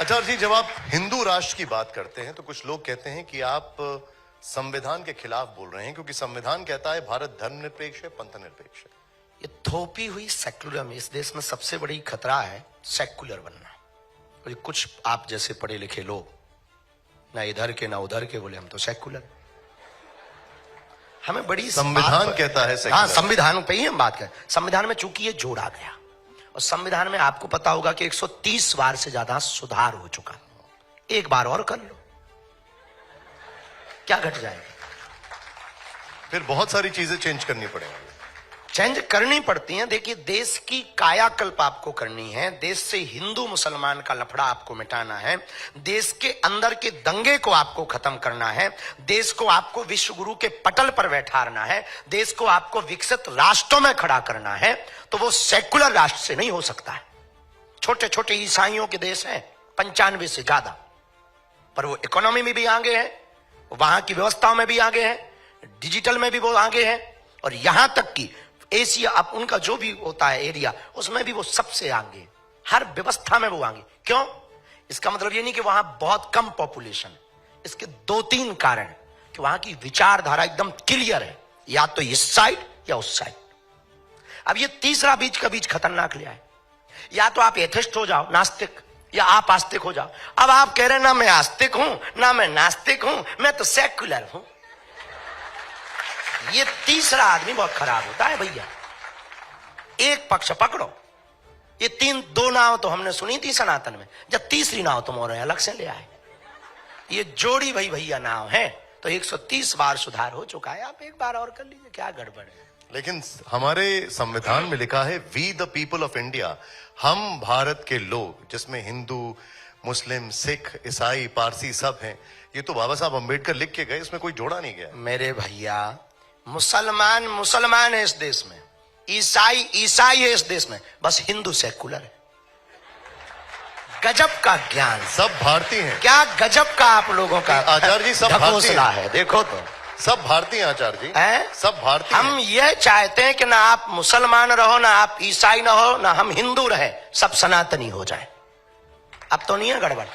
आचार्य जी, जब आप हिंदू राष्ट्र की बात करते हैं तो कुछ लोग कहते हैं कि आप संविधान के खिलाफ बोल रहे हैं, क्योंकि संविधान कहता है भारत धर्मनिरपेक्ष है, पंथ निरपेक्ष है। ये थोपी हुई सेक्युलर, इस देश में सबसे बड़ी खतरा है सेक्युलर बनना। और कुछ आप जैसे पढ़े लिखे लोग ना इधर के ना उधर के बोले हम तो सेक्युलर। हमें बड़ी संविधान कहता है सेक्युलर। हाँ, संविधान पे ही हम बात करें। संविधान में चूंकि ये जोड़ा गया और संविधान में आपको पता होगा कि 130 बार से ज्यादा सुधार हो चुका। एक बार और कर लो, क्या घट जाएगा? फिर बहुत सारी चीजें चेंज करनी पड़ेंगी। चेंज करनी पड़ती हैं। देखिए, देश की कायाकल्प आपको करनी है, देश से हिंदू मुसलमान का लफड़ा आपको मिटाना है, देश के अंदर के दंगे को आपको खत्म करना है, देश को आपको विश्व गुरु के पटल पर बैठाना है, देश को आपको विकसित राष्ट्रों में खड़ा करना है। तो वो सेकुलर राष्ट्र से नहीं हो सकता है। छोटे छोटे ईसाइयों के देश हैं 95 से ज्यादा, पर वो इकोनॉमी में भी आगे है, वहां की व्यवस्थाओं में भी आगे है, डिजिटल में भी वो आगे है, और यहां तक कि एशिया, अब उनका जो भी होता है एरिया, उसमें भी वो सबसे आगे, हर व्यवस्था में वो आगे। क्यों? इसका मतलब ये नहीं कि वहां बहुत कम पॉपुलेशन। इसके 2-3 कारण कि वहां की विचारधारा एकदम क्लियर है, या तो इस साइड या उस साइड। अब ये तीसरा बीच का बीच खतरनाक लिया है। या तो आप एथिस्ट हो जाओ, नास्तिक, या आप आस्तिक हो जाओ। अब आप कह रहे हैं ना मैं आस्तिक हूं ना मैं नास्तिक हूं, मैं तो सेक्युलर हूं। ये तीसरा आदमी बहुत खराब होता है भैया। एक पक्ष पकड़ो। ये 2 नाव तो हमने सुनी थी सनातन में, जब तीसरी नाव तुम और अलग से ले आए। ये जोड़ी भाई भैया नाव है, तो 130 बार सुधार हो चुका है। आप एक बार और कर लीजिए, क्या गड़बड़ है? लेकिन हमारे संविधान में लिखा है we the people of India, हम भारत के लोग, जिसमें हिंदू, मुस्लिम, सिख, ईसाई, पारसी सब हैं। ये तो बाबा साहब अंबेडकर लिख के गए, इसमें कोई जोड़ा नहीं गया। मेरे भैया, मुसलमान मुसलमान है इस देश में, ईसाई ईसाई है इस देश में, बस हिंदू सेकुलर है। गजब का ज्ञान। सब भारतीय हैं। क्या गजब का आप लोगों का आचार्य जी, सब भारतीय है। देखो तो सब भारतीय आचार्य जी है? सब भारतीय। हम ये चाहते हैं कि ना आप मुसलमान रहो, ना आप ईसाई ना हो, ना हम हिंदू रहे, सब सनातनी हो जाए। अब तो नहीं है गड़बड़।